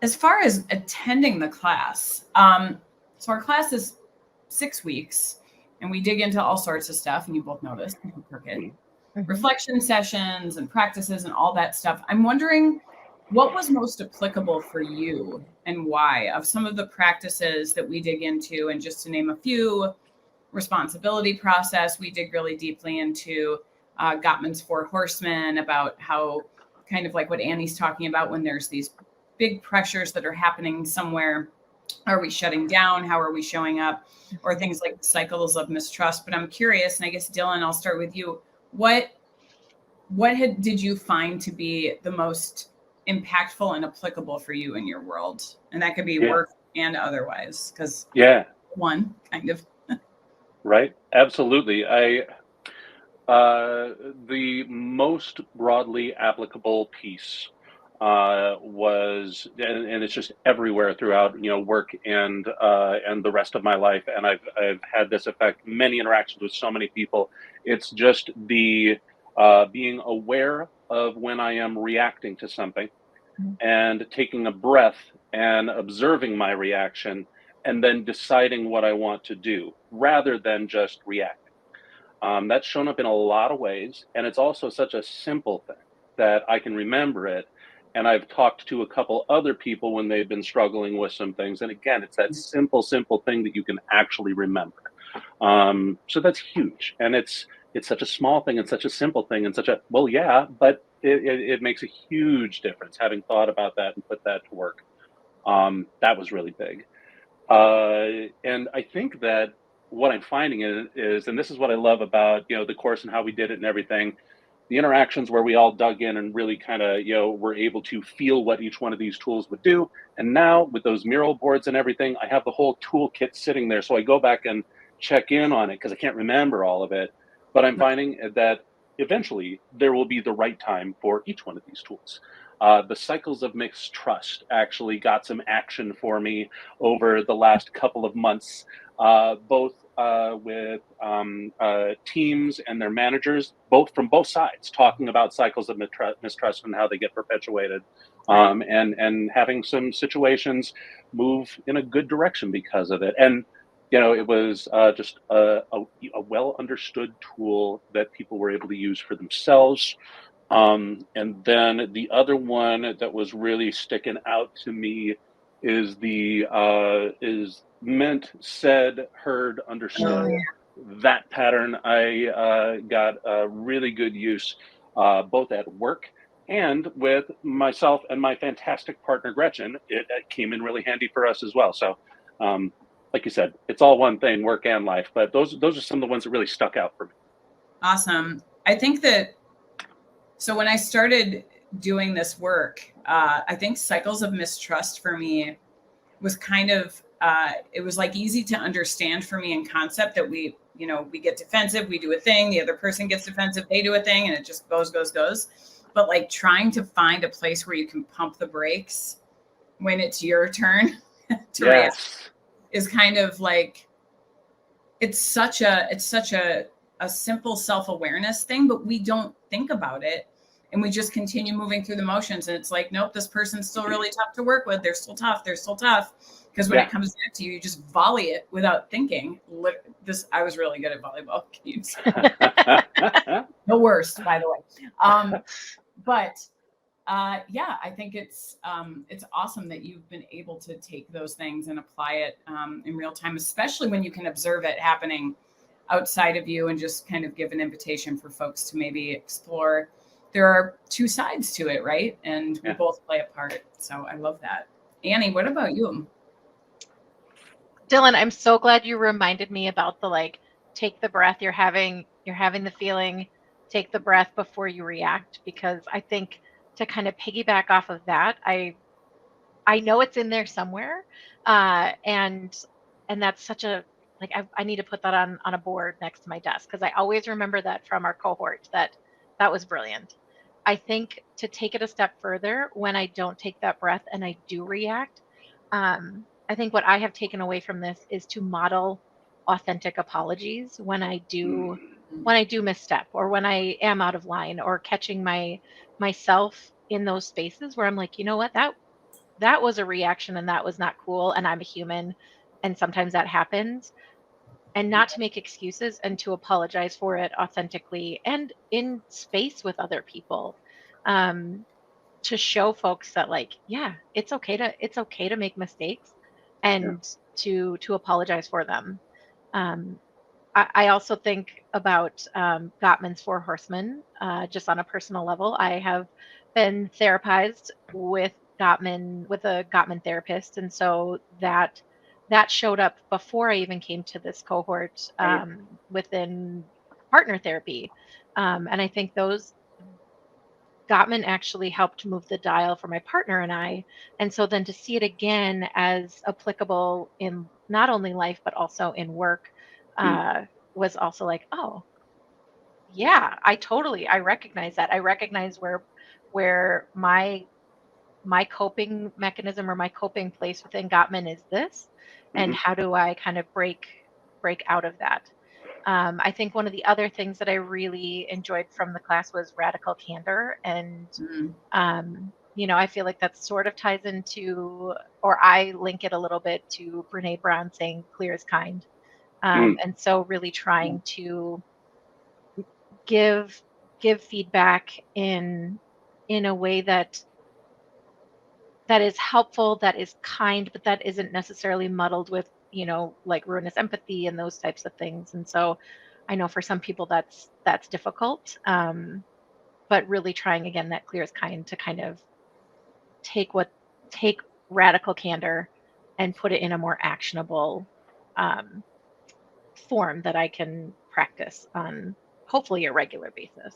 As far as attending the class, so our class is 6 weeks, and we dig into all sorts of stuff, and you both know this, Cricket. Reflection sessions and practices and all that stuff. I'm wondering what was most applicable for you and why of some of the practices that we dig into, and just to name a few: responsibility process. We dig really deeply into Gottman's Four Horsemen, about how, kind of like what Annie's talking about, when there's these big pressures that are happening somewhere, are we shutting down? How are we showing up? Or things like cycles of mistrust. But I'm curious, and I guess Dylan, I'll start with you. What did you find to be the most impactful and applicable for you in your world? And that could be work and otherwise, because one kind of. Right. Absolutely. The most broadly applicable piece was, and it's just everywhere throughout, work and the rest of my life. And I've had this affect many interactions with so many people. It's just the being aware of when I am reacting to something, and taking a breath and observing my reaction, and then deciding what I want to do rather than just reacting. That's shown up in a lot of ways, and it's also such a simple thing that I can remember it. And I've talked to a couple other people when they've been struggling with some things. And again, it's that simple thing that you can actually remember. So that's huge. And it's such a small thing and such a simple thing and but it makes a huge difference, having thought about that and put that to work. That was really big. And I think that what I'm finding is, and this is what I love about, the course and how we did it and everything, the interactions where we all dug in and really kind of, were able to feel what each one of these tools would do. And now with those mural boards and everything, I have the whole toolkit sitting there. So I go back and check in on it because I can't remember all of it. But I'm finding that eventually there will be the right time for each one of these tools. The cycles of mistrust actually got some action for me over the last couple of months, both with teams and their managers, both from both sides, talking about cycles of mistrust and how they get perpetuated, and having some situations move in a good direction because of it. And it was just a well understood tool that people were able to use for themselves. And then the other one that was really sticking out to me is is meant, said, heard, understood. That pattern I got really good use both at work and with myself and my fantastic partner Gretchen. It came in really handy for us as well. So like you said, it's all one thing, work and life, but those are some of the ones that really stuck out for me. Awesome. I think that, so when I started doing this work, I think cycles of mistrust for me was kind of, it was like easy to understand for me in concept, that we get defensive, we do a thing, the other person gets defensive, they do a thing, and it just goes. But like trying to find a place where you can pump the brakes when it's your turn to react is kind of like, it's such a simple self-awareness thing, but we don't think about it. And we just continue moving through the motions. And it's like, nope, this person's still really tough to work with. They're still tough. Because when it comes back to you, you just volley it without thinking. I was really good at volleyball games. The worst, by the way. I think it's awesome that you've been able to take those things and apply it in real time, especially when you can observe it happening outside of you, and just kind of give an invitation for folks to maybe explore. There are two sides to it, right? And we both play a part. So I love that. Annie, what about you? Dylan, I'm so glad you reminded me about the take the breath. You're having the feeling, take the breath before you react, because I think to kind of piggyback off of that, I know it's in there somewhere. And that's such a, I need to put that on a board next to my desk, because I always remember that from our cohort. That was brilliant. I think to take it a step further, when I don't take that breath and I do react, I think what I have taken away from this is to model authentic apologies when I do misstep, or when I am out of line, or catching myself in those spaces where I'm like, you know what, that was a reaction and that was not cool, and I'm a human, and sometimes that happens, and not to make excuses and to apologize for it authentically and in space with other people. Um, to show folks that, like, yeah, it's okay to make mistakes, Yeah. and to apologize for them. Um, I also think about Gottman's Four Horsemen, just on a personal level. I have been therapized with with a Gottman therapist, and so that showed up before I even came to this cohort, Right. within partner therapy, and I think those Gottman actually helped move the dial for my partner and I. And so then to see it again as applicable in not only life but also in work, Mm. was also like, oh yeah, I recognize that. I recognize where my coping mechanism or my coping place within Gottman is this, and Mhm. how do I kind of break out of that. I think one of the other things that I really enjoyed from the class was radical candor. And, Mm. I feel like that sort of ties into, or I link it a little bit to Brene Brown saying, clear is kind. Mm. And so really trying to give, give feedback in a way that is helpful, that is kind, but that isn't necessarily muddled with, like ruinous empathy and those types of things. And so I know for some people that's difficult. But really trying again that clear is kind to kind of take what take radical candor and put it in a more actionable um, form that I can practice on hopefully a regular basis.